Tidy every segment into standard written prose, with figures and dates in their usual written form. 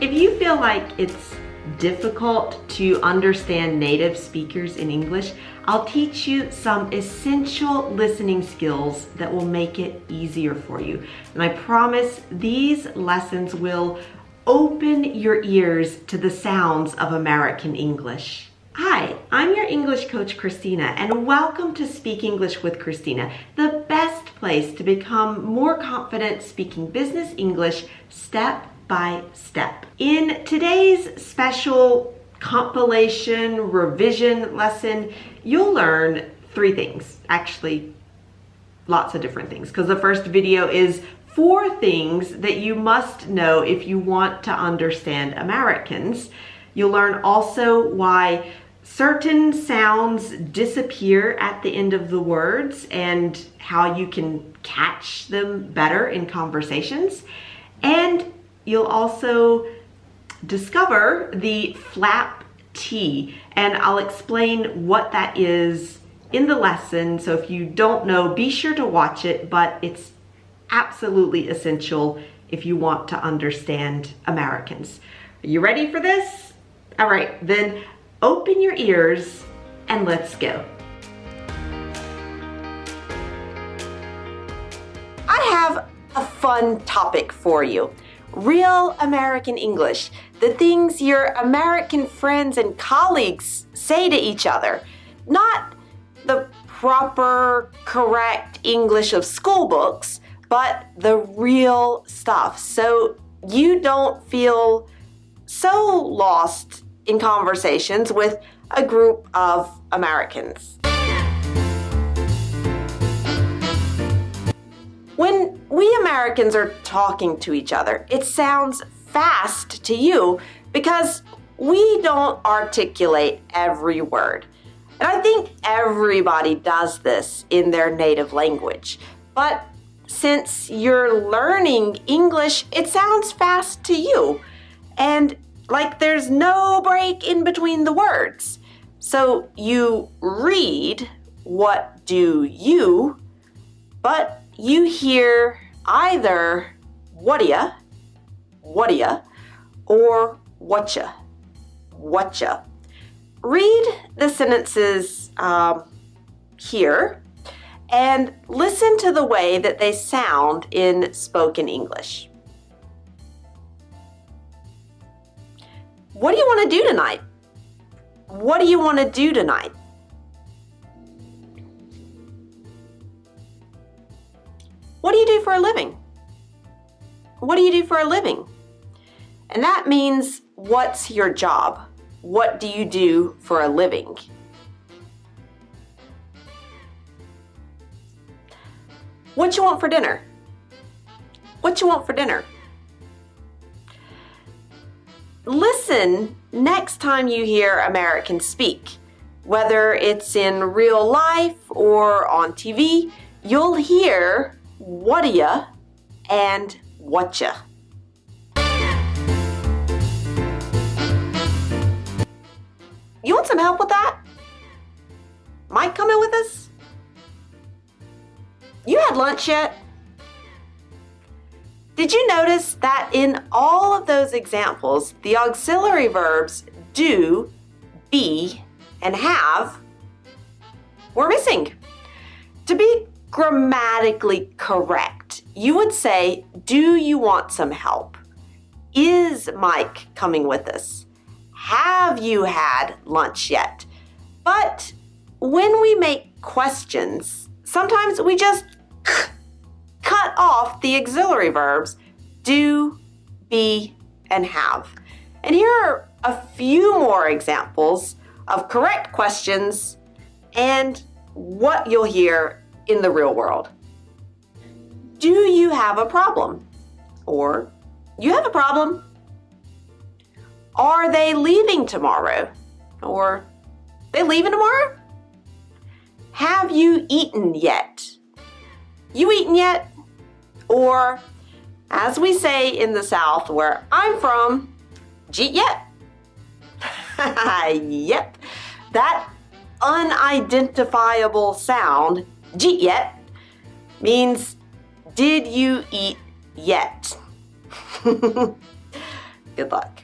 If you feel like it's difficult to understand native speakers in English, I'll teach you some essential listening skills that will make it easier for you. And I promise these lessons will open your ears to the sounds of American English. Hi, I'm your English coach, Christina, and welcome to Speak English with Christina, the best place to become more confident speaking business English step by step. In today's special compilation revision lesson, you'll learn 3 things. Actually, lots of different things, because the first video is 4 things that you must know if you want to understand Americans. You'll learn also why certain sounds disappear at the end of the words and how you can catch them better in conversations. And you'll also discover the flap T, and I'll explain what that is in the lesson. So if you don't know, be sure to watch it, but it's absolutely essential if you want to understand Americans. Are you ready for this? All right, then open your ears and let's go. I have a fun topic for you. Real American English, the things your American friends and colleagues say to each other, not the proper, correct English of school books, but the real stuff, so you don't feel so lost in conversations with a group of Americans. When we Americans are talking to each other, it sounds fast to you because we don't articulate every word. And I think everybody does this in their native language. But since you're learning English, it sounds fast to you. And like there's no break in between the words. So you read, what do you, but you hear either what'ya, or whatcha. Read the sentences here and listen to the way that they sound in spoken English. What do you want to do tonight? What do you want to do tonight? What do you do for a living? What do you do for a living? And that means, what's your job? What do you do for a living? What you want for dinner? What you want for dinner? Listen next time you hear Americans speak. Whether it's in real life or on TV, you'll hear what'ya and whatcha. You want some help with that? Mike coming with us? You had lunch yet? Did you notice that in all of those examples, the auxiliary verbs do, be, and have were missing? To be grammatically correct, you would say, do you want some help? Is Mike coming with us? Have you had lunch yet? But when we make questions, sometimes we just cut off the auxiliary verbs do, be, and have. And here are a few more examples of correct questions and what you'll hear in the real world. Do you have a problem? Or, you have a problem? Are they leaving tomorrow? Or, they leaving tomorrow? Have you eaten yet? You eaten yet? Or, as we say in the South where I'm from, jeet yet? Yep, that unidentifiable sound, jeet yet, means did you eat yet? Good luck.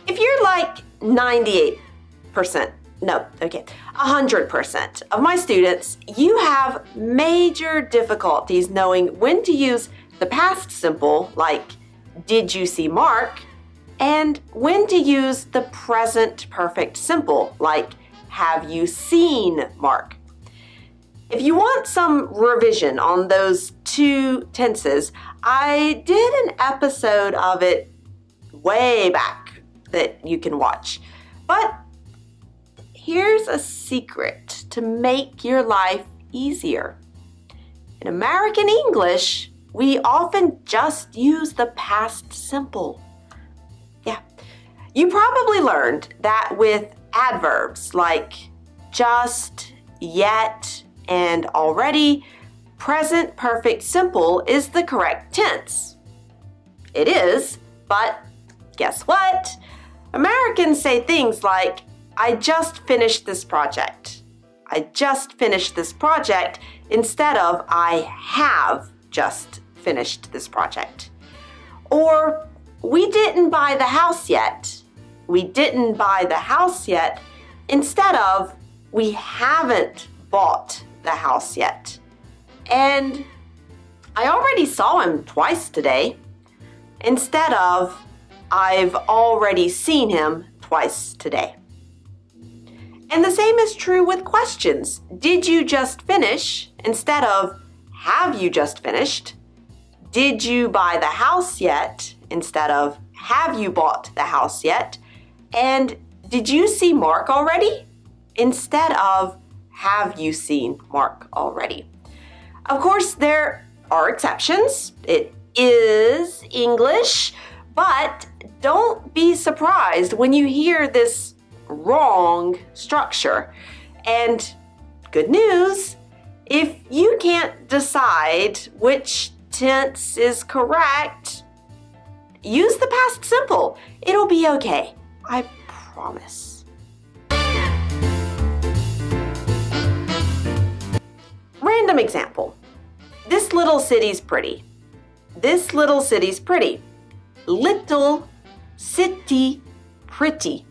If you're like 98%, 100% of my students, you have major difficulties knowing when to use the past simple, like, did you see Mark? And when to use the present perfect simple, like, have you seen Mark? If you want some revision on those two tenses, I did an episode of it way back that you can watch. But here's a secret to make your life easier. In American English, we often just use the past simple. Yeah, you probably learned that with adverbs like just, yet, and already, present perfect simple is the correct tense. It is, but guess what? Americans say things like, I just finished this project. I just finished this project instead of I have just finished this project. Or we didn't buy the house yet. We didn't buy the house yet instead of we haven't bought the house yet. And I already saw him twice today instead of I've already seen him twice today. And the same is true with questions. Did you just finish instead of have you just finished? Did you buy the house yet instead of have you bought the house yet? And did you see Mark already instead of have you seen Mark already? Of course, there are exceptions. It is English, but don't be surprised when you hear this wrong structure. And good news, if you can't decide which tense is correct, use the past simple. It'll be okay. I promise. Random example. This little city's pretty. This little city's pretty. Little city pretty.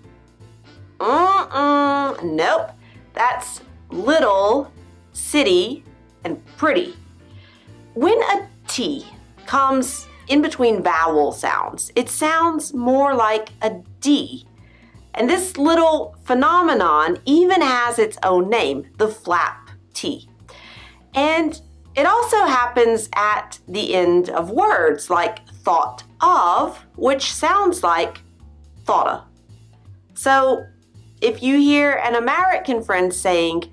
Nope. That's little, city, and pretty. When a T comes in between vowel sounds, it sounds more like a D. And this little phenomenon even has its own name, the flap T. And it also happens at the end of words like thought of, which sounds like thought'a. So if you hear an American friend saying,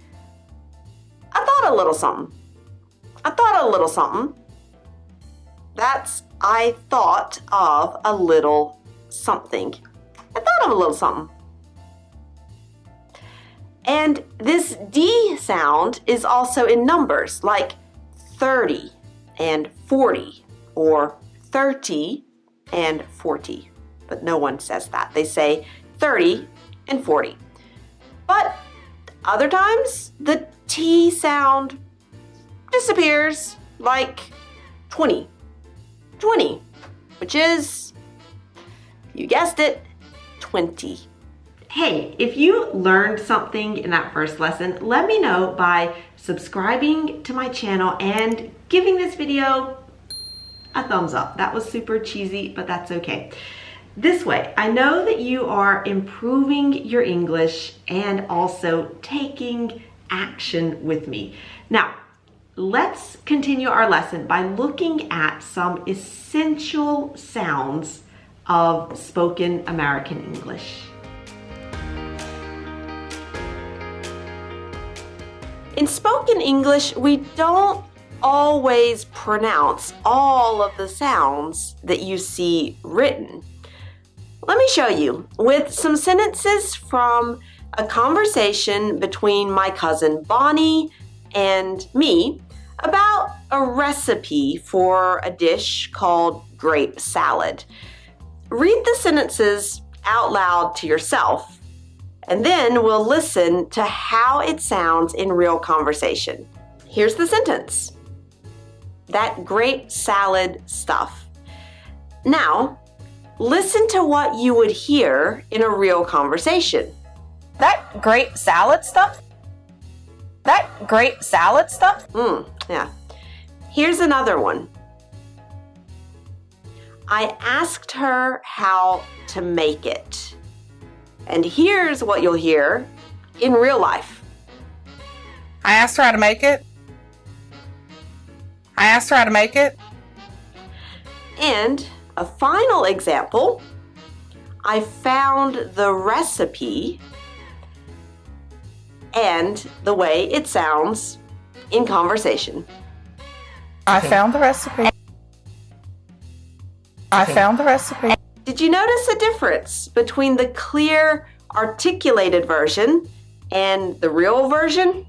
I thought a little something, I thought a little something, that's I thought of a little something. I thought of a little something. And this D sound is also in numbers like 30 and 40 or 30 and 40. But no one says that. They say 30 and 40. But other times, the T sound disappears like 20. 20, which is, you guessed it, 20. Hey, if you learned something in that first lesson, let me know by subscribing to my channel and giving this video a thumbs up. That was super cheesy, but that's okay. This way, I know that you are improving your English and also taking action with me. Now, let's continue our lesson by looking at some essential sounds of spoken American English. In spoken English, we don't always pronounce all of the sounds that you see written. Let me show you with some sentences from a conversation between my cousin Bonnie and me about a recipe for a dish called grape salad. Read the sentences out loud to yourself, and then we'll listen to how it sounds in real conversation. Here's the sentence. That grape salad stuff. Now, listen to what you would hear in a real conversation. That grape salad stuff? That grape salad stuff? Yeah. Here's another one. I asked her how to make it. And here's what you'll hear in real life. I asked her how to make it. I asked her how to make it. And a final example. I found the recipe and the way it sounds in conversation. I found the recipe. I found the recipe. Did you notice a difference between the clear, articulated version and the real version?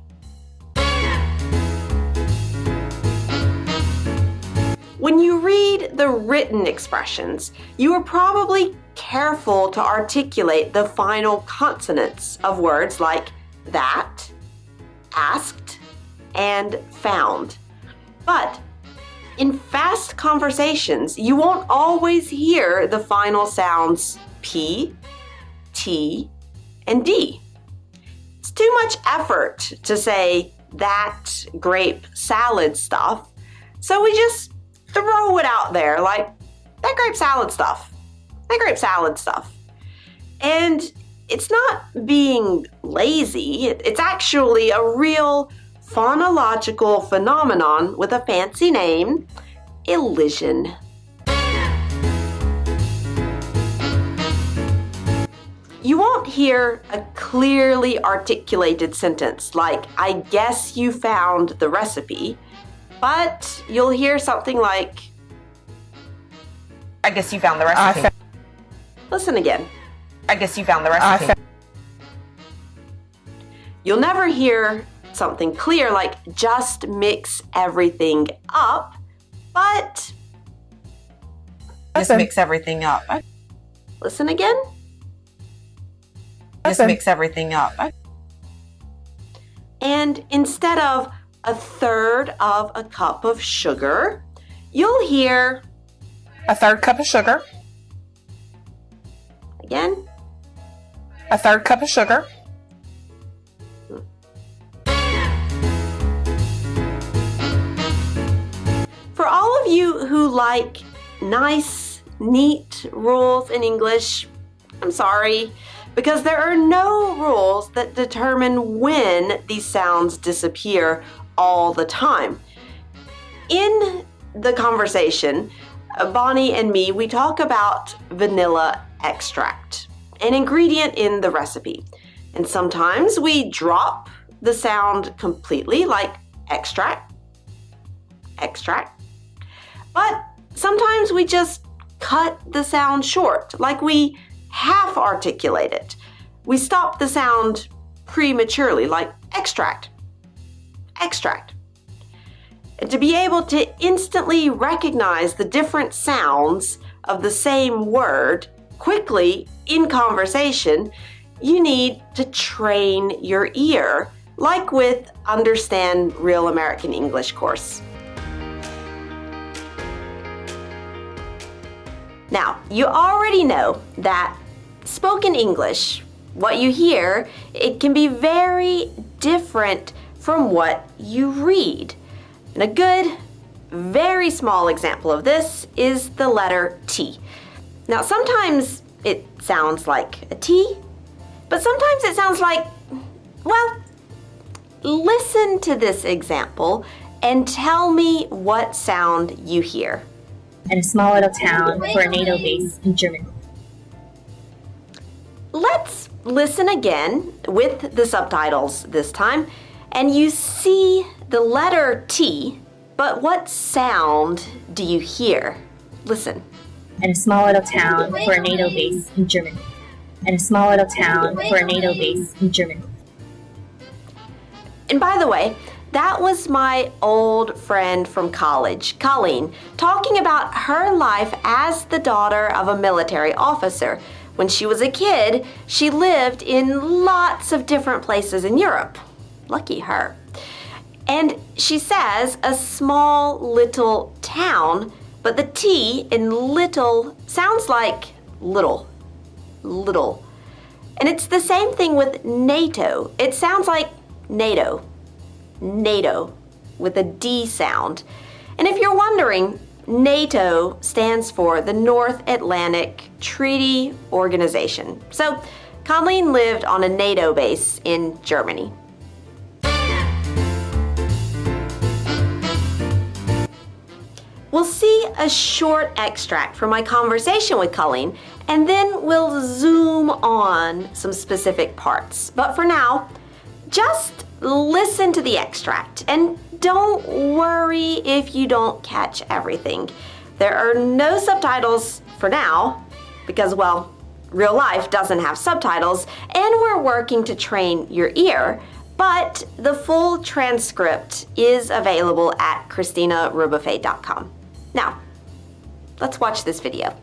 When you read the written expressions, you are probably careful to articulate the final consonants of words like that, asked, and found. But in fast conversations, you won't always hear the final sounds P, T, and D. It's too much effort to say that grape salad stuff, so we just throw it out there like that grape salad stuff, that grape salad stuff. And it's not being lazy, it's actually a real phonological phenomenon with a fancy name, elision. You won't hear a clearly articulated sentence like, I guess you found the recipe, but you'll hear something like, I guess you found the recipe. Listen again. I guess you found the recipe. You'll never hear something clear like just mix everything up, but Just mix everything up. listen again. Just mix everything up. And instead of a third of a cup of sugar, you'll hear A third cup of sugar. again. A third cup of sugar. For all of you who like nice, neat rules in English, I'm sorry, because there are no rules that determine when these sounds disappear all the time. In the conversation, Bonnie and me, we talk about vanilla extract, an ingredient in the recipe. And sometimes we drop the sound completely, like extract, extract. But sometimes we just cut the sound short, like we half articulate it. We stop the sound prematurely, like extract, extract. And to be able to instantly recognize the different sounds of the same word quickly in conversation, you need to train your ear, like with Understand Real American English course. Now, you already know that spoken English, what you hear, it can be very different from what you read. And a good, very small example of this is the letter T. Now, sometimes it sounds like a T, but sometimes it sounds like, well, listen to this example and tell me what sound you hear. In a small little town for a NATO base in Germany. Let's listen again with the subtitles this time, and you see the letter T, but what sound do you hear? Listen. In a small little town for a NATO base in Germany. In a small little town for a NATO base in Germany. And by the way, that was my old friend from college, Colleen, talking about her life as the daughter of a military officer. When she was a kid, she lived in lots of different places in Europe. Lucky her. And she says a small little town, but the T in little sounds like little. Little. And it's the same thing with NATO. It sounds like NATO. NATO with a D sound. And if you're wondering, NATO stands for the North Atlantic Treaty Organization. So Colleen lived on a NATO base in Germany. We'll see a short extract from my conversation with Colleen, and then we'll zoom on some specific parts. But for now, just listen to the extract and don't worry if you don't catch everything. There are no subtitles for now because, well, real life doesn't have subtitles, and we're working to train your ear. But the full transcript is available at ChristinaRebuffet.com. Now, let's watch this video.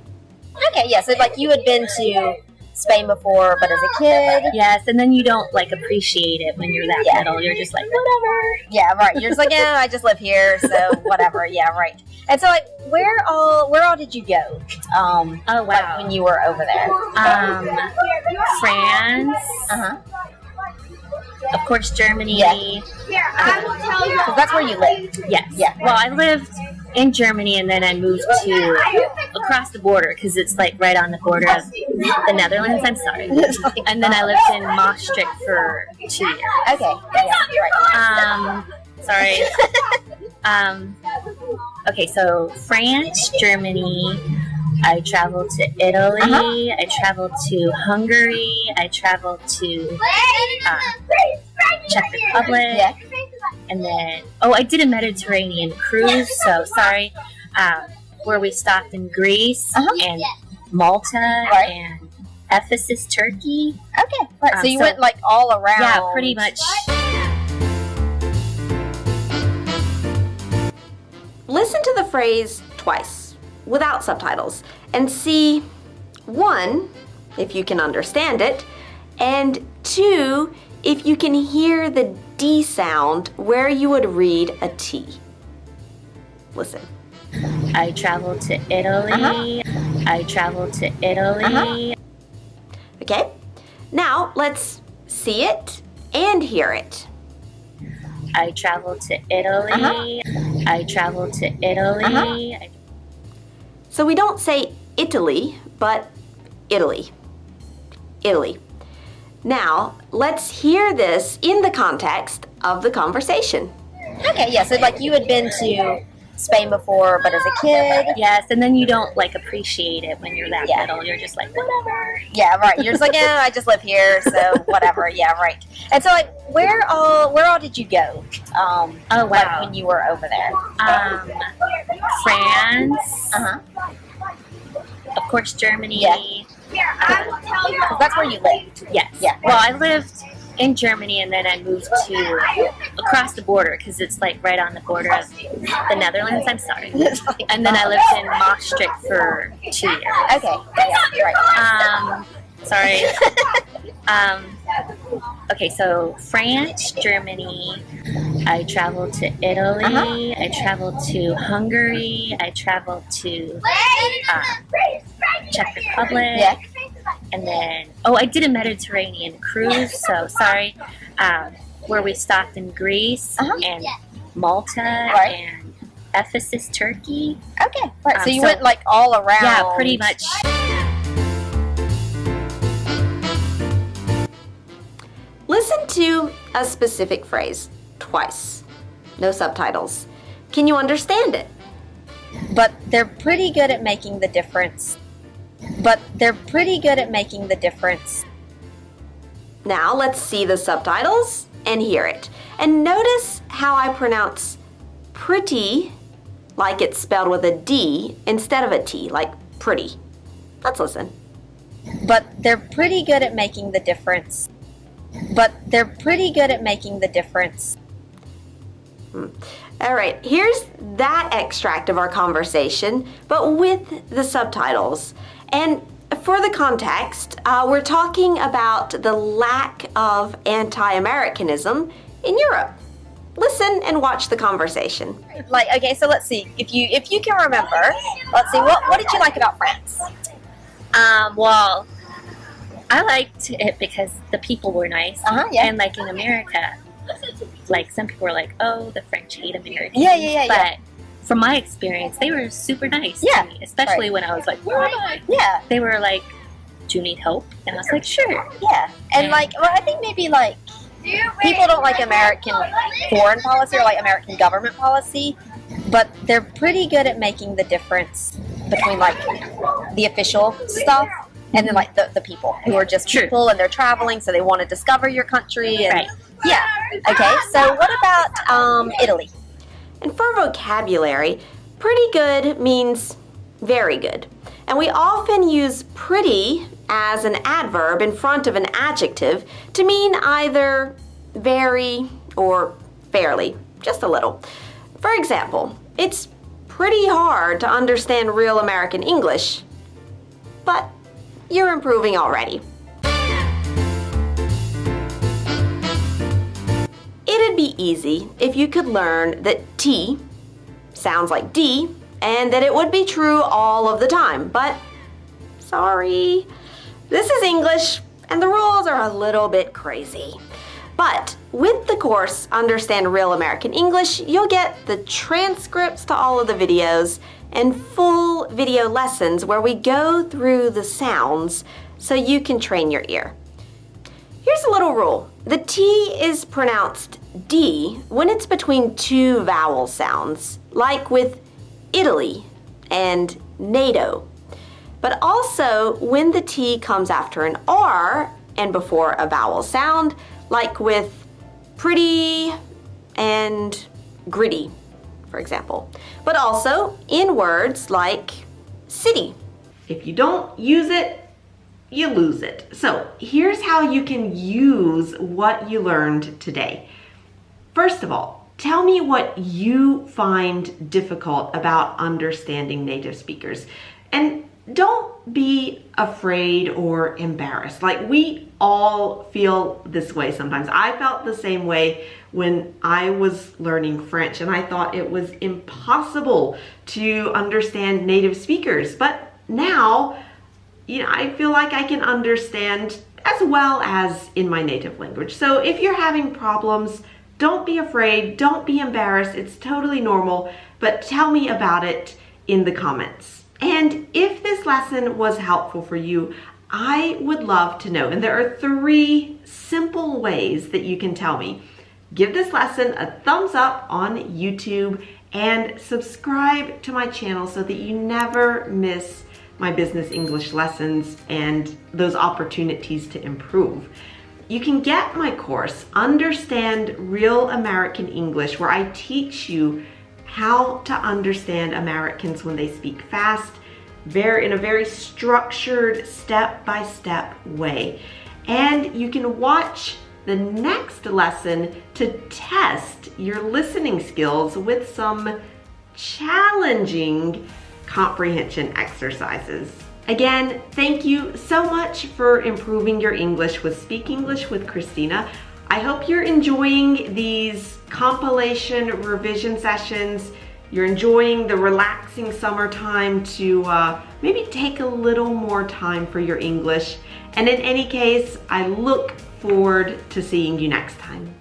Okay, yeah, so like you had been to Spain before, but as a kid. Yes, and then you don't like appreciate it when you're that little. You're just like, whatever. Yeah, right. You're just like, yeah, I just live here, so whatever. Yeah, right. And so, like, where all did you go? Oh wow. Like when you were over there. France. Of course, Germany. Yeah. Because that's where you lived. Yes. Yeah. Well, I lived in Germany, and then I moved to across the border because it's like right on the border of the Netherlands. I'm sorry. And then I lived in Maastricht for 2 years. Okay. Yeah, right. Sorry. Okay, so France, Germany. I traveled to Italy. I traveled to Hungary. I traveled to Czech Republic. Yeah. And then, I did a Mediterranean cruise. So sorry, where we stopped in Greece and Malta and Ephesus, Turkey. Okay. Right. So you went like all around. Yeah, pretty much. Listen to the phrase twice without subtitles and see, 1, if you can understand it, and 2, if you can hear the D sound where you would read a T. Listen. I traveled to Italy. I traveled to Italy. Okay, now let's see it and hear it. I traveled to Italy. I traveled to Italy. So we don't say Italy, but Italy. Italy. Now, let's hear this in the context of the conversation. Okay, yeah, so like you had been to Spain before, but as a kid. Yes, and then you don't like appreciate it when you're that little. You're just like, whatever. Yeah, right. You're just like, yeah, I just live here, so whatever. Yeah, right. And so, like, where all did you go? Oh wow. Like when you were over there. France. Of course, Germany. Yeah. Because that's where you lived. Yes. Yeah. Well, I lived in Germany, and then I moved to across the border because it's like right on the border of the Netherlands. I'm sorry. And then I lived in Maastricht for 2 years. Okay. Yeah, right. Sorry. Okay, so France, Germany. I traveled to Italy. I traveled to Hungary. I traveled to Czech Republic. Yeah. And then, I did a Mediterranean cruise. So sorry, where we stopped in Greece and Malta and Ephesus, Turkey. Okay. Right. So you went like all around. Yeah, pretty much. Listen to a specific phrase twice. No subtitles. Can you understand it? But they're pretty good at making the difference. Now let's see the subtitles and hear it. And notice how I pronounce pretty like it's spelled with a D instead of a T, like pretty. Let's listen. But they're pretty good at making the difference. All right, here's that extract of our conversation, but with the subtitles. And for the context, we're talking about the lack of anti-Americanism in Europe. listen and watch the conversation. Like, okay, so let's see. If you can remember, let's see, what did you like about France? Well, I liked it because the people were nice. Yeah. And like in America, like some people were like, oh, the French hate Americans. Yeah. But from my experience, they were super nice to me, especially when I was like, where am I? Yeah. They were like, do you need help? And I was like, sure. Yeah. And like, well, I think maybe like people don't like American foreign policy or like American government policy, but they're pretty good at making the difference between like the official stuff and then like the people who are just people and they're traveling, so they want to discover your country. And, yeah. Okay. So what about Italy? And for vocabulary, pretty good means very good. And we often use pretty as an adverb in front of an adjective to mean either very or fairly, just a little. For example, it's pretty hard to understand real American English, but you're improving already. It'd be easy if you could learn that T sounds like D and that it would be true all of the time, but sorry, this is English and the rules are a little bit crazy. But with the course Understand Real American English, you'll get the transcripts to all of the videos and full video lessons where we go through the sounds so you can train your ear. Here's a little rule. The T is pronounced D when it's between two vowel sounds, like with Italy and NATO. But also when the T comes after an R and before a vowel sound, like with pretty and gritty, for example. But also in words like city. If you don't use it, you lose it. So here's how you can use what you learned today. First of all, tell me what you find difficult about understanding native speakers. And don't be afraid or embarrassed. Like, we all feel this way sometimes. I felt the same way when I was learning French and I thought it was impossible to understand native speakers. But now, I feel like I can understand as well as in my native language. So if you're having problems, don't be afraid, don't be embarrassed. It's totally normal, but tell me about it in the comments. And if this lesson was helpful for you, I would love to know. And there are 3 simple ways that you can tell me. Give this lesson a thumbs up on YouTube and subscribe to my channel so that you never miss my business English lessons and those opportunities to improve. You can get my course, Understand Real American English, where I teach you how to understand Americans when they speak fast, in a very structured, step-by-step way. And you can watch the next lesson to test your listening skills with some challenging comprehension exercises. Again, thank you so much for improving your English with Speak English with Christina. I hope you're enjoying these compilation revision sessions. You're enjoying the relaxing summertime to maybe take a little more time for your English. And in any case, I look forward to seeing you next time.